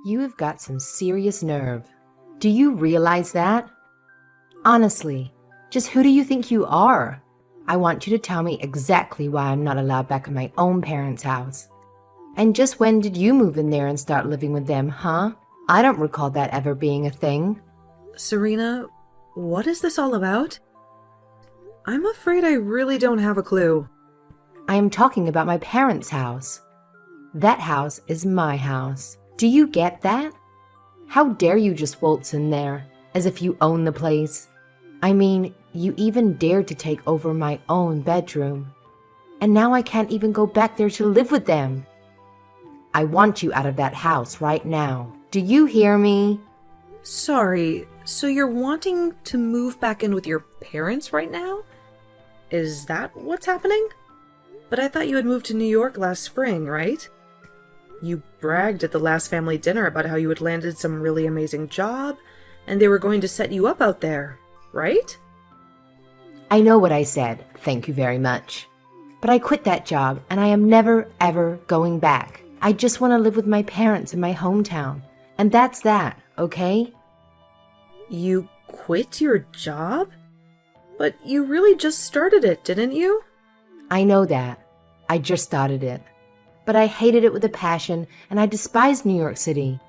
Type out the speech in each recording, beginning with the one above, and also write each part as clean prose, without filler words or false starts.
You've got some serious nerve. Do you realize that? Honestly, just who do you think you are? I want you to tell me exactly why I'm not allowed back in my own parents' house. And just when did you move in there and start living with them, huh? I don't recall that ever being a thing. Serena, what is this all about? I'm afraid I really don't have a clue. I am talking about my parents' house. That house is my house. Do you get that? How dare you just waltz in there, as if you own the place? I mean, you even dared to take over my own bedroom. And now I can't even go back there to live with them. I want you out of that house right now. Do you hear me? Sorry, so you're wanting to move back in with your parents right now? Is that what's happening? But I thought you had moved to New York last spring, right? You bragged at the last family dinner about how you had landed some really amazing job, and they were going to set you up out there, right? I know what I said, thank you very much. But I quit that job, and I am never, ever going back. I just want to live with my parents in my hometown. And that's that, okay? You quit your job? But you really just started it, didn't you? I know that. I just started it. But I hated it with a passion, and I despised New York City.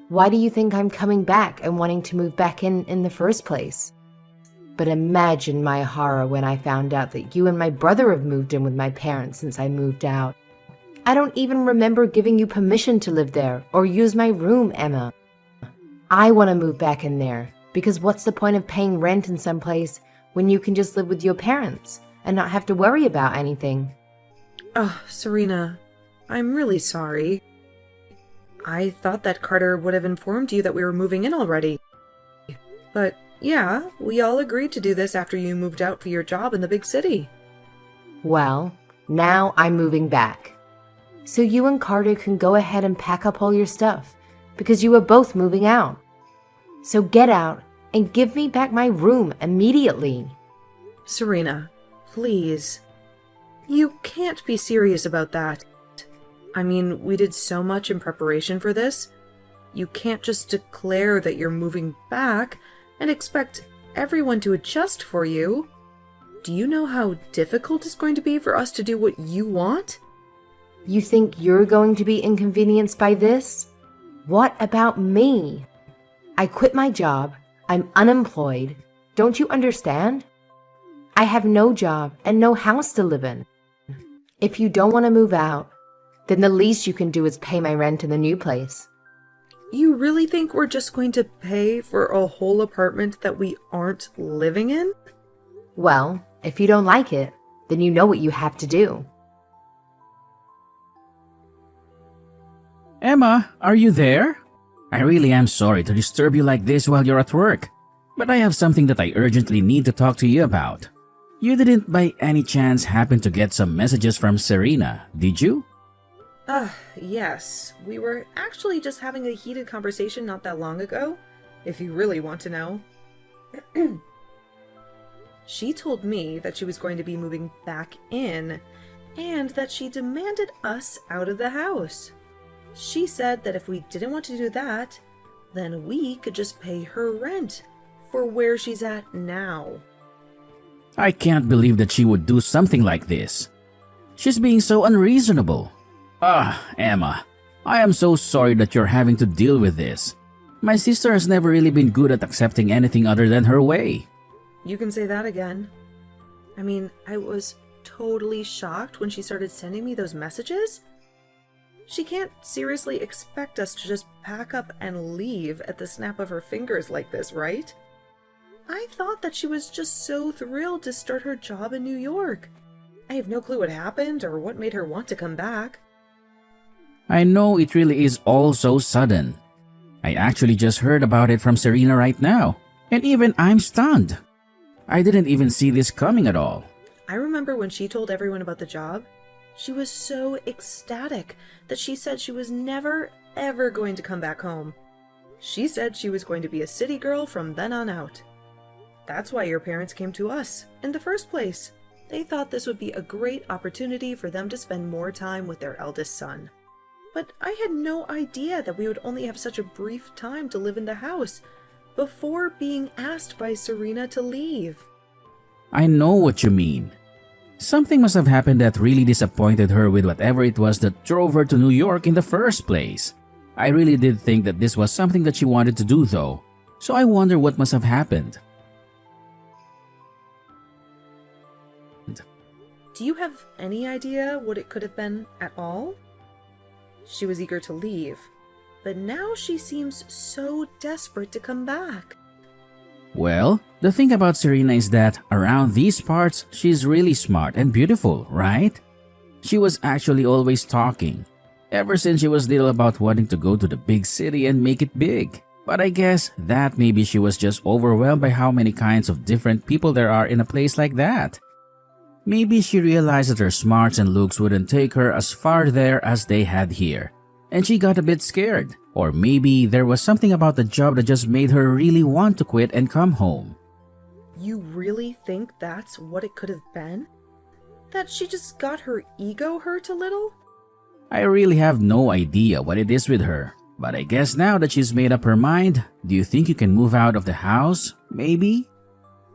Why do you think I'm coming back and wanting to move back in the first place? But imagine my horror when I found out that you and my brother have moved in with my parents since I moved out. I don't even remember giving you permission to live there or use my room, Emma. I want to move back in there, because what's the point of paying rent in some place when you can just live with your parents and not have to worry about anything? Oh, Serena, I'm really sorry. I thought that Carter would have informed you that we were moving in already. But yeah, we all agreed to do this after you moved out for your job in the big city. Well, now I'm moving back. So you and Carter can go ahead and pack up all your stuff, because you are both moving out. So get out and give me back my room immediately. Serena, please. You can't be serious about that. I mean, we did so much in preparation for this. You can't just declare that you're moving back and expect everyone to adjust for you. Do you know how difficult it's going to be for us to do what you want? You think you're going to be inconvenienced by this? What about me? I quit my job. I'm unemployed. Don't you understand? I have no job and no house to live in. If you don't want to move out, then the least you can do is pay my rent in the new place. You really think we're just going to pay for a whole apartment that we aren't living in? Well, if you don't like it, then you know what you have to do. Emma, are you there? I really am sorry to disturb you like this while you're at work, but I have something that I urgently need to talk to you about. You didn't by any chance happen to get some messages from Serena, did you? Yes. We were actually just having a heated conversation not that long ago, if you really want to know. She told me that she was going to be moving back in, and that she demanded us out of the house. She said that if we didn't want to do that, then we could just pay her rent for where she's at now. I can't believe that she would do something like this. She's being so unreasonable. Emma, I am so sorry that you're having to deal with this. My sister has never really been good at accepting anything other than her way. You can say that again. I mean, I was totally shocked when she started sending me those messages. She can't seriously expect us to just pack up and leave at the snap of her fingers like this, right? I thought that she was just so thrilled to start her job in New York. I have no clue what happened or what made her want to come back. I know it really is all so sudden. I actually just heard about it from Serena right now, and even I'm stunned. I didn't even see this coming at all. I remember when she told everyone about the job. She was so ecstatic that she said she was never, ever going to come back home. She said she was going to be a city girl from then on out. That's why your parents came to us in the first place. They thought this would be a great opportunity for them to spend more time with their eldest son. But I had no idea that we would only have such a brief time to live in the house before being asked by Serena to leave. I know what you mean. Something must have happened that really disappointed her with whatever it was that drove her to New York in the first place. I really did think that this was something that she wanted to do though, so I wonder what must have happened. Do you have any idea what it could have been at all? She was eager to leave, but now she seems so desperate to come back. Well, the thing about Serena is that around these parts, she's really smart and beautiful, right? She was actually always talking, ever since she was little, about wanting to go to the big city and make it big. But I guess that maybe she was just overwhelmed by how many kinds of different people there are in a place like that. Maybe she realized that her smarts and looks wouldn't take her as far there as they had here, and she got a bit scared. Or maybe there was something about the job that just made her really want to quit and come home. You really think that's what it could have been? That she just got her ego hurt a little? I really have no idea what it is with her, but I guess now that she's made up her mind, do you think you can move out of the house? Maybe?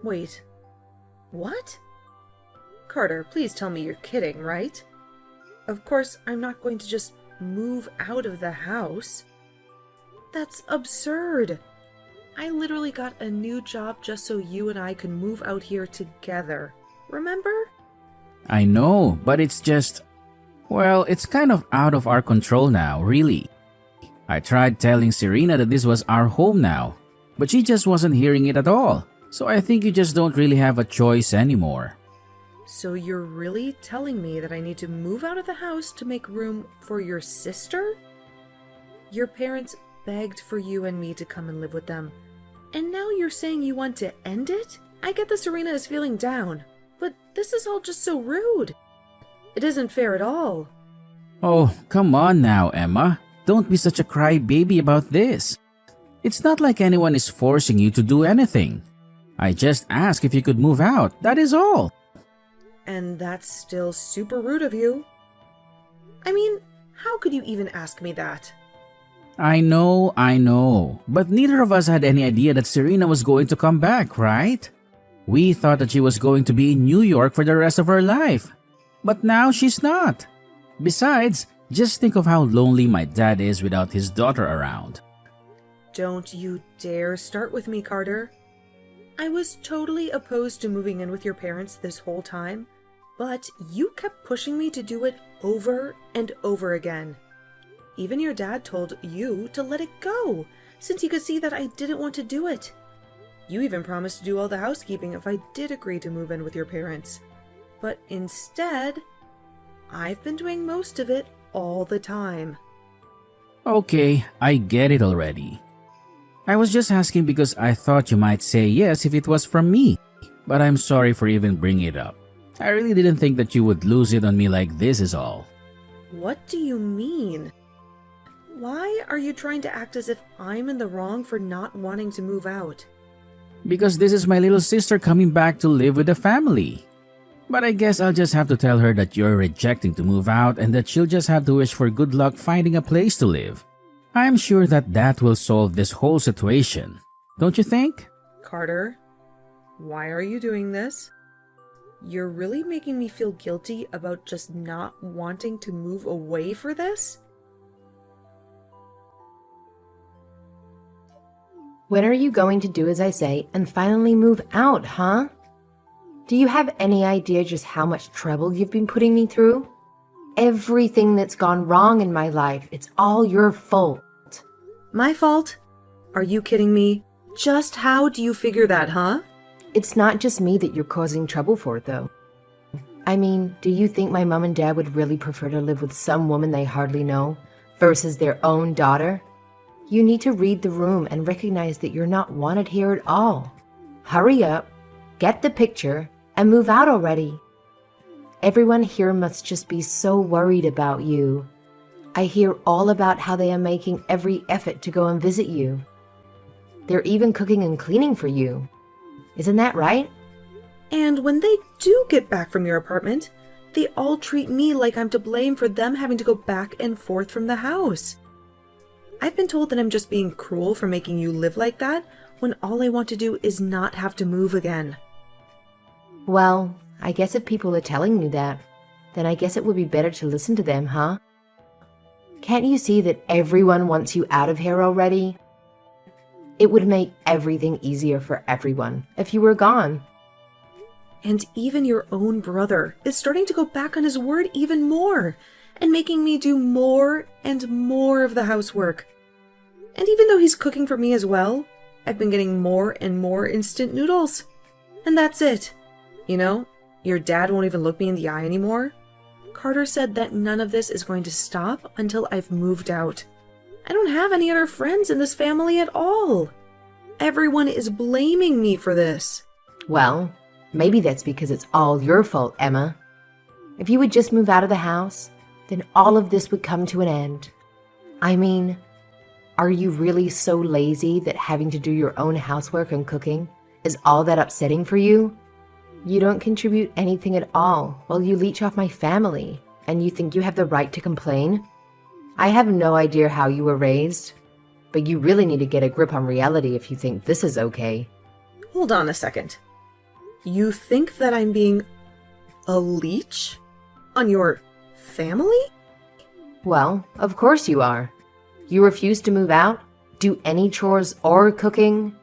Wait, what? Carter, please tell me you're kidding, right? Of course, I'm not going to just move out of the house. That's absurd. I literally got a new job just so you and I could move out here together. Remember? I know, but it's just... well, it's kind of out of our control now, really. I tried telling Serena that this was our home now, but she just wasn't hearing it at all. So I think you just don't really have a choice anymore. So you're really telling me that I need to move out of the house to make room for your sister? Your parents begged for you and me to come and live with them, and now you're saying you want to end it? I get that Serena is feeling down, but this is all just so rude. It isn't fair at all. Oh, come on now, Emma. Don't be such a crybaby about this. It's not like anyone is forcing you to do anything. I just asked if you could move out, that is all. And that's still super rude of you. I mean, how could you even ask me that? I know, but neither of us had any idea that Serena was going to come back, right? We thought that she was going to be in New York for the rest of her life, but now she's not. Besides, just think of how lonely my dad is without his daughter around. Don't you dare start with me, Carter. I was totally opposed to moving in with your parents this whole time, but you kept pushing me to do it over and over again. Even your dad told you to let it go, since he could see that I didn't want to do it. You even promised to do all the housekeeping if I did agree to move in with your parents. But instead, I've been doing most of it all the time. Okay, I get it already. I was just asking because I thought you might say yes if it was from me, but I'm sorry for even bringing it up. I really didn't think that you would lose it on me like this is all. What do you mean? Why are you trying to act as if I'm in the wrong for not wanting to move out? Because this is my little sister coming back to live with the family. But I guess I'll just have to tell her that you're rejecting to move out and that she'll just have to wish for good luck finding a place to live. I'm sure that that will solve this whole situation. Don't you think? Carter, why are you doing this? You're really making me feel guilty about just not wanting to move away for this? When are you going to do as I say and finally move out, huh? Do you have any idea just how much trouble you've been putting me through? Everything that's gone wrong in my life, it's all your fault. My fault? Are you kidding me? Just how do you figure that, huh? It's not just me that you're causing trouble for, though. I mean, do you think my mom and dad would really prefer to live with some woman they hardly know versus their own daughter? You need to read the room and recognize that you're not wanted here at all. Hurry up, get the picture, and move out already. Everyone here must just be so worried about you. I hear all about how they are making every effort to go and visit you. They're even cooking and cleaning for you. Isn't that right? And when they do get back from your apartment, They all treat me like I'm to blame for them having to go back and forth from the house. I've been told that I'm just being cruel for making you live like that, when all I want to do is not have to move again. Well, I guess if people are telling you that, then I guess it would be better to listen to them, huh? Can't you see that everyone wants you out of here already? It would make everything easier for everyone if you were gone. And even your own brother is starting to go back on his word even more, and making me do more and more of the housework. And even though he's cooking for me as well, I've been getting more and more instant noodles. And that's it. You know, your dad won't even look me in the eye anymore. Carter said that none of this is going to stop until I've moved out. I don't have any other friends in this family at all. Everyone is blaming me for this. Well, maybe that's because it's all your fault, Emma. If you would just move out of the house, then all of this would come to an end. I mean, are you really so lazy that having to do your own housework and cooking is all that upsetting for you? You don't contribute anything at all while you leech off my family, and you think you have the right to complain? I have no idea how you were raised, but you really need to get a grip on reality if you think this is okay. Hold on a second. You think that I'm being a leech on your family? Well, of course you are. You refuse to move out, do any chores or cooking.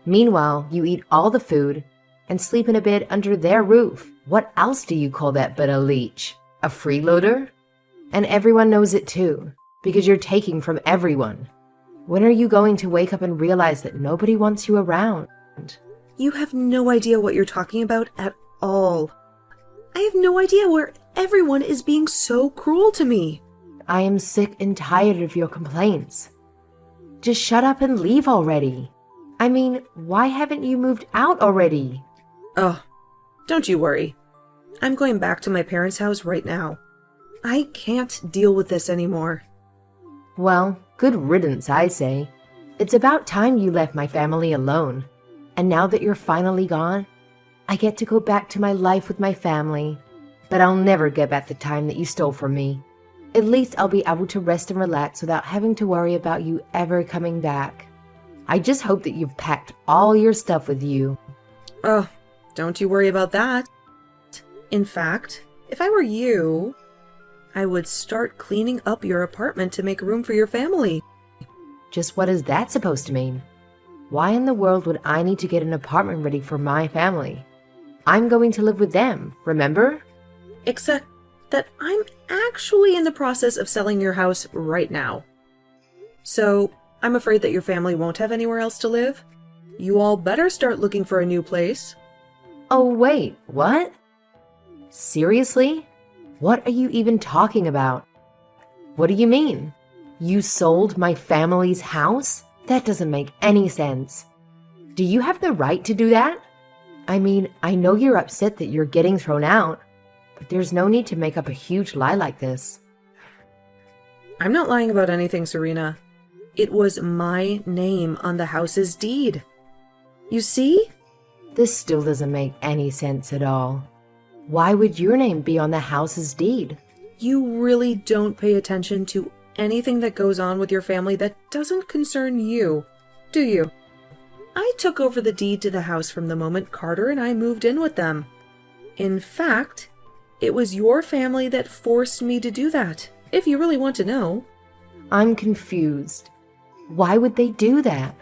Meanwhile, you eat all the food and sleep in a bed under their roof. What else do you call that but a leech? A freeloader? And everyone knows it too, because you're taking from everyone. When are you going to wake up and realize that nobody wants you around? You have no idea what you're talking about at all. I have no idea where everyone is being so cruel to me. I am sick and tired of your complaints. Just shut up and leave already. I mean, why haven't you moved out already? Oh, don't you worry. I'm going back to my parents' house right now. I can't deal with this anymore. Well, good riddance, I say. It's about time you left my family alone. And now that you're finally gone, I get to go back to my life with my family. But I'll never get back the time that you stole from me. At least I'll be able to rest and relax without having to worry about you ever coming back. I just hope that you've packed all your stuff with you. Oh, don't you worry about that. In fact, if I were you, I would start cleaning up your apartment to make room for your family. Just what is that supposed to mean? Why in the world would I need to get an apartment ready for my family? I'm going to live with them, remember? Except that I'm actually in the process of selling your house right now. So, I'm afraid that your family won't have anywhere else to live. You all better start looking for a new place. Oh wait, what? Seriously? What are you even talking about? What do you mean? You sold my family's house? That doesn't make any sense. Do you have the right to do that? I mean, I know you're upset that you're getting thrown out, but there's no need to make up a huge lie like this. I'm not lying about anything, Serena. It was my name on the house's deed. You see? This still doesn't make any sense at all. Why would your name be on the house's deed? You really don't pay attention to anything that goes on with your family that doesn't concern you, do you? I took over the deed to the house from the moment Carter and I moved in with them. In fact, it was your family that forced me to do that, if you really want to know. I'm confused. Why would they do that?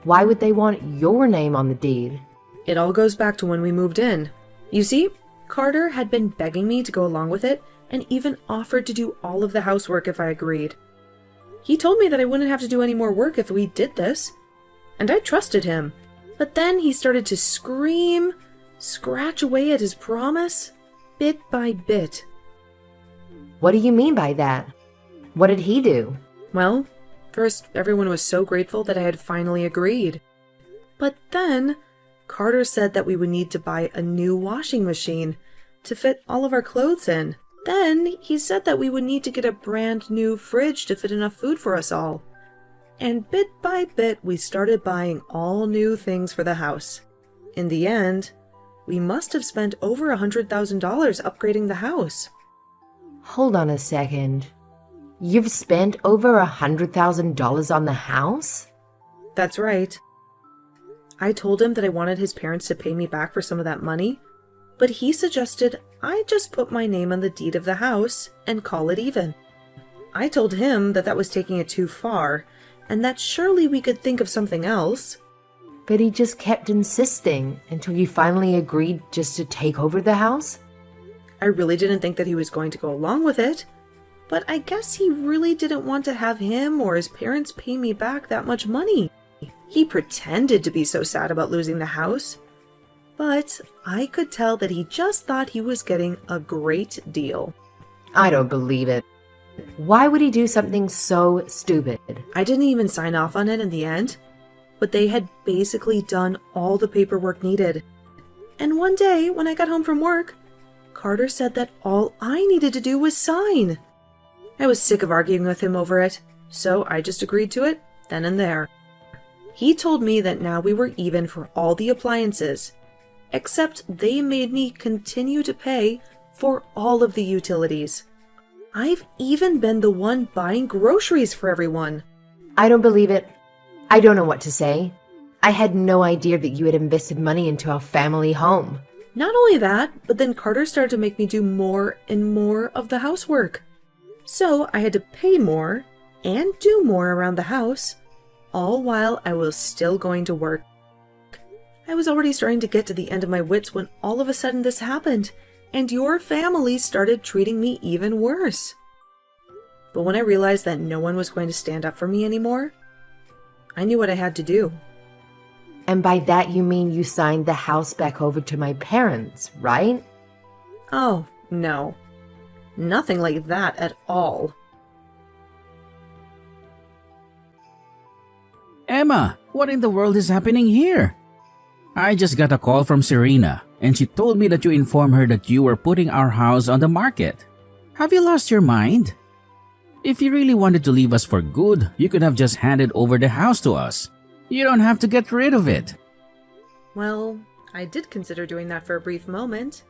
Why would they want your name on the deed? It all goes back to when we moved in. You see, Carter had been begging me to go along with it and even offered to do all of the housework if I agreed. He told me that I wouldn't have to do any more work if we did this, and I trusted him. But then he started to scratch away at his promise, bit by bit. What do you mean by that? What did he do? Well, first everyone was so grateful that I had finally agreed. But then Carter said that we would need to buy a new washing machine to fit all of our clothes in. Then he said that we would need to get a brand new fridge to fit enough food for us all. And bit by bit, we started buying all new things for the house. In the end, We must have spent over $100,000 upgrading the house. Hold on a second. You've spent over $100,000 on the house? That's right. I told him that I wanted his parents to pay me back for some of that money, but he suggested I just put my name on the deed of the house and call it even. I told him that that was taking it too far, and that surely we could think of something else. But he just kept insisting until you finally agreed just to take over the house? I really didn't think that he was going to go along with it, but I guess he really didn't want to have him or his parents pay me back that much money. He pretended to be so sad about losing the house, but I could tell that he just thought he was getting a great deal. I don't believe it. Why would he do something so stupid? I didn't even sign off on it in the end, but they had basically done all the paperwork needed. And one day, when I got home from work, Carter said that all I needed to do was sign. I was sick of arguing with him over it, so I just agreed to it then and there. He told me that now we were even for all the appliances, except they made me continue to pay for all of the utilities. I've even been the one buying groceries for everyone. I don't believe it. I don't know what to say. I had no idea that you had invested money into our family home. Not only that, but then Carter started to make me do more and more of the housework. So I had to pay more and do more around the house, all while I was still going to work. I was already starting to get to the end of my wits when all of a sudden this happened, and your family started treating me even worse. But when I realized that no one was going to stand up for me anymore, I knew what I had to do. And by that you mean you signed the house back over to my parents, right? Oh, no. Nothing like that at all. Emma, what in the world is happening here? I just got a call from Serena, and she told me that you informed her that you were putting our house on the market. Have you lost your mind? If you really wanted to leave us for good, you could have just handed over the house to us. You don't have to get rid of it. Well, I did consider doing that for a brief moment.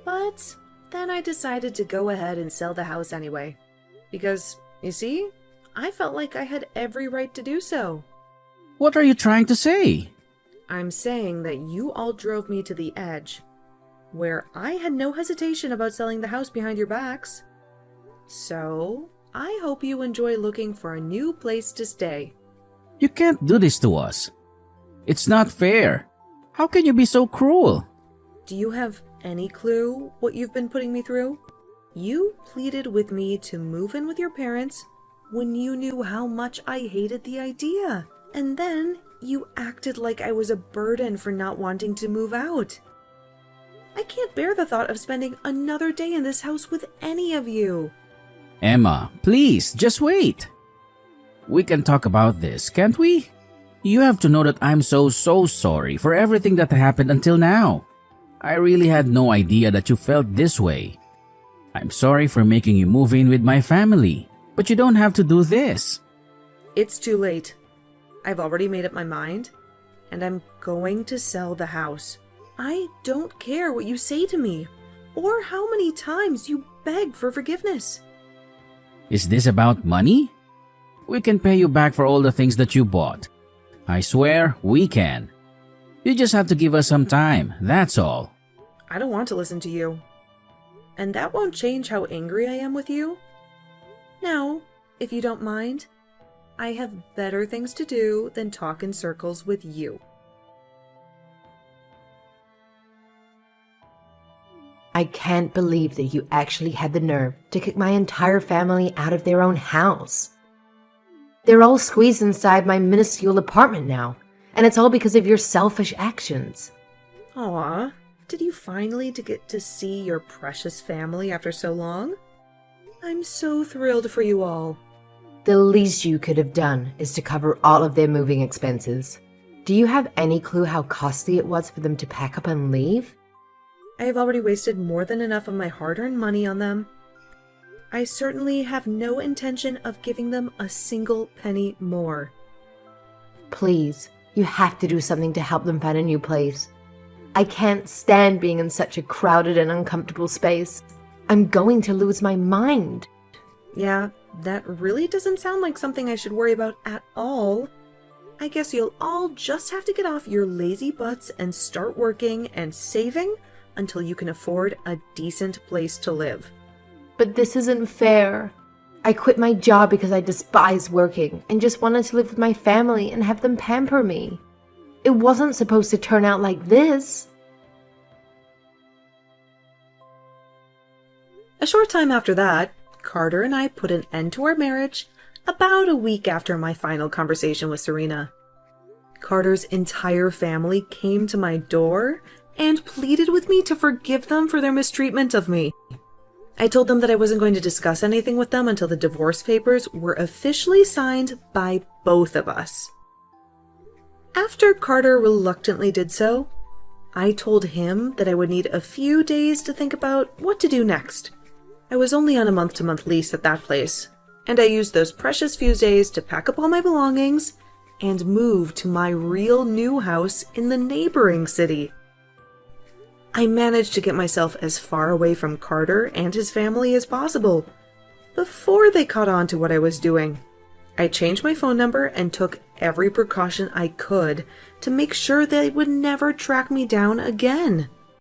But then I decided to go ahead and sell the house anyway. Because, you see, I felt like I had every right to do so. What are you trying to say? I'm saying that you all drove me to the edge, where I had no hesitation about selling the house behind your backs. So, I hope you enjoy looking for a new place to stay. You can't do this to us. It's not fair. How can you be so cruel? Do you have any clue what you've been putting me through? You pleaded with me to move in with your parents when you knew how much I hated the idea. And then you acted like I was a burden for not wanting to move out. I can't bear the thought of spending another day in this house with any of you. Emma, please, just wait. We can talk about this, can't we? You have to know that I'm so sorry for everything that happened until now. I really had no idea that you felt this way. I'm sorry for making you move in with my family, but you don't have to do this. It's too late. I've already made up my mind, and I'm going to sell the house. I don't care what you say to me, or how many times you beg for forgiveness. Is this about money? We can pay you back for all the things that you bought. I swear we can. You just have to give us some time, that's all. I don't want to listen to you. And that won't change how angry I am with you. Now, if you don't mind, I have better things to do than talk in circles with you. I can't believe that you actually had the nerve to kick my entire family out of their own house. They're all squeezed inside my minuscule apartment now, and it's all because of your selfish actions. Aw, did you finally get to see your precious family after so long? I'm so thrilled for you all. The least you could have done is to cover all of their moving expenses. Do you have any clue how costly it was for them to pack up and leave? I have already wasted more than enough of my hard-earned money on them. I certainly have no intention of giving them a single penny more. Please, you have to do something to help them find a new place. I can't stand being in such a crowded and uncomfortable space. I'm going to lose my mind. Yeah, that really doesn't sound like something I should worry about at all. I guess you'll all just have to get off your lazy butts and start working and saving until you can afford a decent place to live. But this isn't fair. I quit my job because I despise working and just wanted to live with my family and have them pamper me. It wasn't supposed to turn out like this. A short time after that, Carter and I put an end to our marriage about a week after my final conversation with Serena. Carter's entire family came to my door and pleaded with me to forgive them for their mistreatment of me. I told them that I wasn't going to discuss anything with them until the divorce papers were officially signed by both of us. After Carter reluctantly did so, I told him that I would need a few days to think about what to do next. I was only on a month-to-month lease at that place, and I used those precious few days to pack up all my belongings and move to my real new house in the neighboring city. I managed to get myself as far away from Carter and his family as possible before they caught on to what I was doing. I changed my phone number and took every precaution I could to make sure they would never track me down again.